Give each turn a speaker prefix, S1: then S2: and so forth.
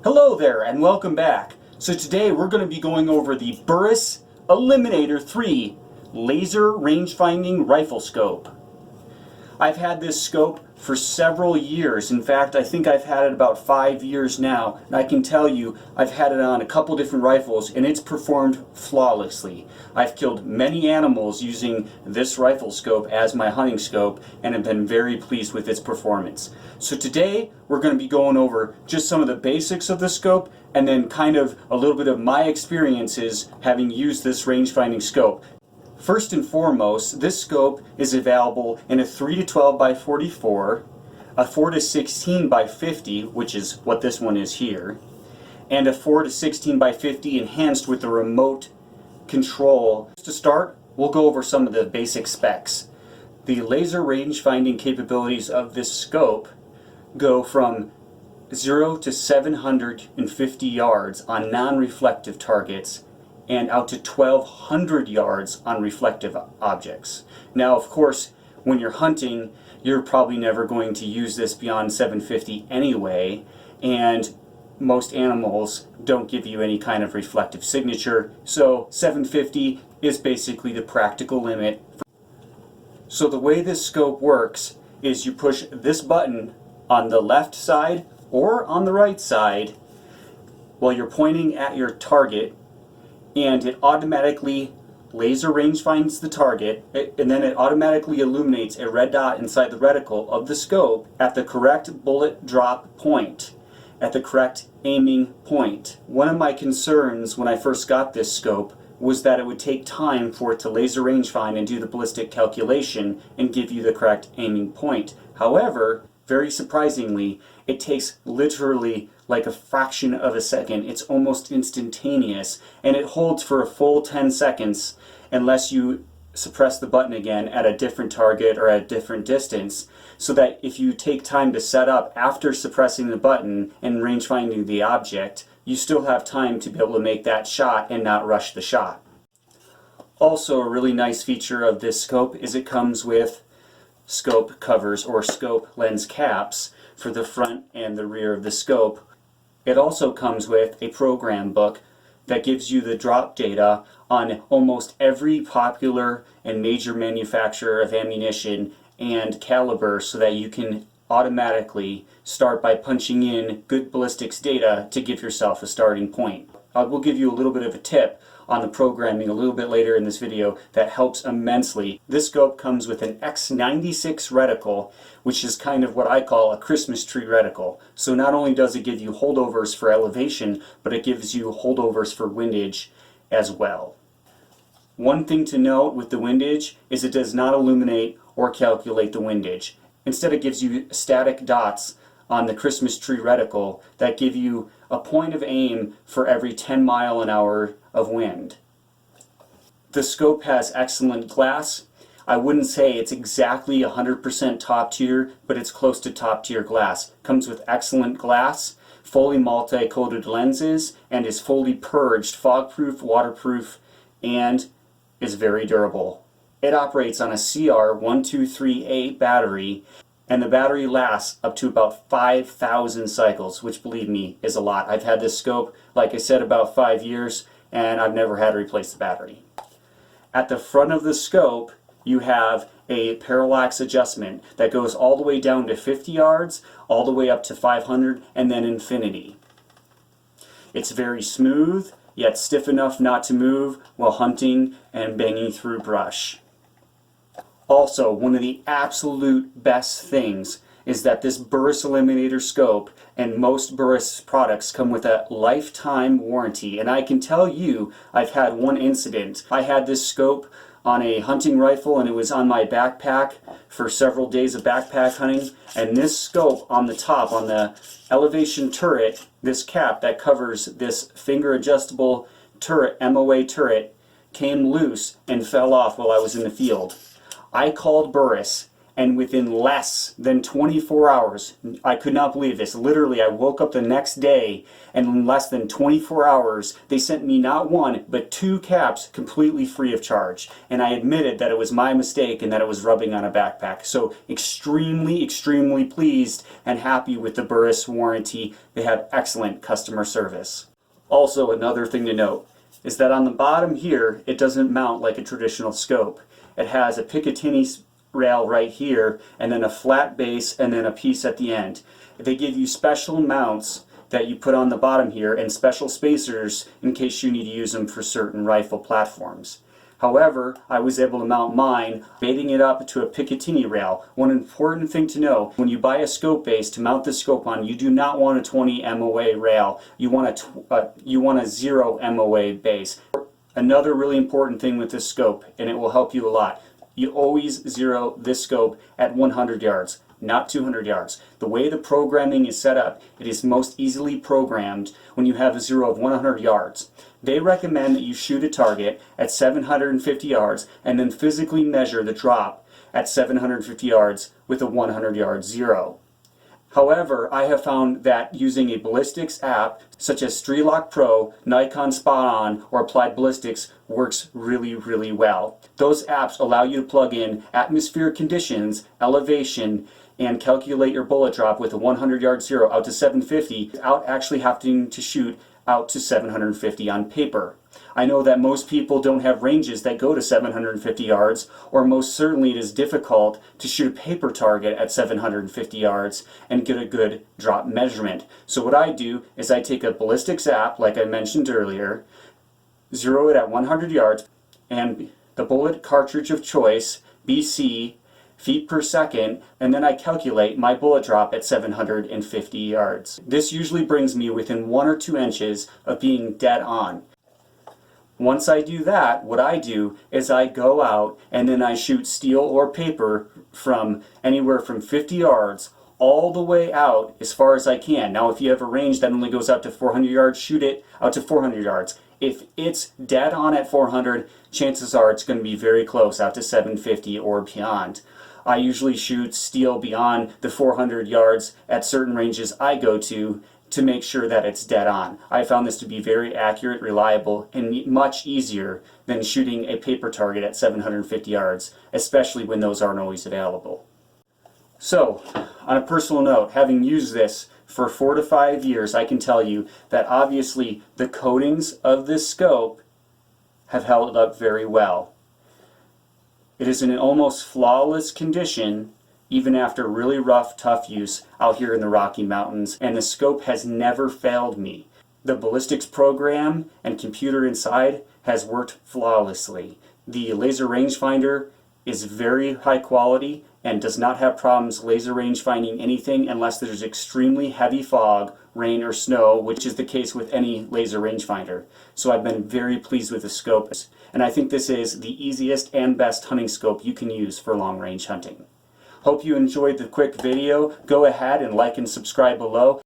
S1: Hello there and welcome back. So today we're going to be going over the Burris Eliminator III laser range-finding rifle scope. I've had this scope for several years. In fact, I think I've had it about 5 years now, and I can tell you I've had it on a couple different rifles and it's performed flawlessly. I've killed many animals using this rifle scope as my hunting scope and have been very pleased with its performance. So today we're going to be going over just some of the basics of the scope and then kind of a little bit of my experiences having used this range-finding scope. First and foremost, this scope is available in a 3-12 by 44, a 4-16 by 50, which is what this one is here, and a 4-16 by 50 enhanced with the remote control. To start, we'll go over some of the basic specs. The laser range finding capabilities of this scope go from 0 to 750 yards on non-reflective targets and out to 1,200 yards on reflective objects. Now, of course, when you're hunting, you're probably never going to use this beyond 750 anyway, and most animals don't give you any kind of reflective signature, so 750 is basically the practical limit. So the way this scope works is you push this button on the left side or on the right side while you're pointing at your target, and it automatically laser range finds the target, and then it automatically illuminates a red dot inside the reticle of the scope at the correct bullet drop point, at the correct aiming point. One of my concerns when I first got this scope was that it would take time for it to laser range find and do the ballistic calculation and give you the correct aiming point. However, very surprisingly, it takes literally like a fraction of a second. It's almost instantaneous, and it holds for a full 10 seconds unless you suppress the button again at a different target or at a different distance, so that if you take time to set up after suppressing the button and range finding the object, you still have time to be able to make that shot and not rush the shot. Also, a really nice feature of this scope is it comes with scope covers or scope lens caps for the front and the rear of the scope. It also comes with a program book that gives you the drop data on almost every popular and major manufacturer of ammunition and caliber, so that you can automatically start by punching in good ballistics data to give yourself a starting point. I will give you a little bit of a tip on the programming a little bit later in this video that helps immensely. This scope comes with an X96 reticle, which is kind of what I call a Christmas tree reticle. So not only does it give you holdovers for elevation, but it gives you holdovers for windage as well. One thing to note with the windage is it does not illuminate or calculate the windage. Instead, it gives you static dots on the Christmas tree reticle that give you a point of aim for every 10 mile an hour of wind. The scope has excellent glass. I wouldn't say it's exactly 100% top tier, but it's close to top tier glass. Comes with excellent glass, fully multi-coated lenses, and is fully purged, fog-proof, waterproof, and is very durable. It operates on a CR123A battery, and the battery lasts up to about 5,000 cycles, which, believe me, is a lot. I've had this scope, like I said, about 5 years, and I've never had to replace the battery. At the front of the scope, you have a parallax adjustment that goes all the way down to 50 yards, all the way up to 500, and then infinity. It's very smooth, yet stiff enough not to move while hunting and banging through brush. Also, one of the absolute best things is that this Burris Eliminator scope and most Burris products come with a lifetime warranty. And I can tell you, I've had one incident. I had this scope on a hunting rifle and it was on my backpack for several days of backpack hunting. And this scope on the top, on the elevation turret, this cap that covers this finger adjustable turret, MOA turret, came loose and fell off while I was in the field. I called Burris, and within less than 24 hours, I could not believe this. Literally, I woke up the next day, and in less than 24 hours, they sent me not one, but 2 caps completely free of charge. And I admitted that it was my mistake and that it was rubbing on a backpack. So extremely, extremely pleased and happy with the Burris warranty. They have excellent customer service. Also, another thing to note is that on the bottom here, it doesn't mount like a traditional scope. It has a Picatinny rail right here, and then a flat base, and then a piece at the end. They give you special mounts that you put on the bottom here, and special spacers in case you need to use them for certain rifle platforms. However, I was able to mount mine, baiting it up to a Picatinny rail. One important thing to know, when you buy a scope base to mount the scope on, you do not want a 20 MOA rail. You want a 0 MOA base. Another really important thing with this scope, and it will help you a lot, you always zero this scope at 100 yards, not 200 yards. The way the programming is set up, it is most easily programmed when you have a zero of 100 yards. They recommend that you shoot a target at 750 yards and then physically measure the drop at 750 yards with a 100 yard zero. However, I have found that using a ballistics app such as Strelok Pro, Nikon Spot On, or Applied Ballistics works really, really well. Those apps allow you to plug in atmospheric conditions, elevation, and calculate your bullet drop with a 100 yard zero out to 750 without actually having to shoot out to 750 on paper. I know that most people don't have ranges that go to 750 yards, or most certainly it is difficult to shoot a paper target at 750 yards and get a good drop measurement. So what I do is I take a ballistics app, like I mentioned earlier, zero it at 100 yards, and the bullet cartridge of choice, BC, feet per second, and then I calculate my bullet drop at 750 yards. This usually brings me within 1 or 2 inches of being dead on. Once I do that, what I do is I go out and then I shoot steel or paper from anywhere from 50 yards all the way out as far as I can. Now if you have a range that only goes out to 400 yards, shoot it out to 400 yards. If it's dead on at 400, chances are it's going to be very close out to 750 or beyond. I usually shoot steel beyond the 400 yards at certain ranges I go to make sure that it's dead on. I found this to be very accurate, reliable, and much easier than shooting a paper target at 750 yards, especially when those aren't always available. So, on a personal note, having used this for 4 to 5 years, I can tell you that obviously the coatings of this scope have held up very well. It is in an almost flawless condition even after really rough, tough use out here in the Rocky Mountains, and the scope has never failed me. The ballistics program and computer inside has worked flawlessly. The laser rangefinder is very high quality and does not have problems laser range finding anything unless there's extremely heavy fog, rain, or snow, which is the case with any laser rangefinder. So I've been very pleased with the scope, and I think this is the easiest and best hunting scope you can use for long range hunting. Hope you enjoyed the quick video. Go ahead and like and subscribe below.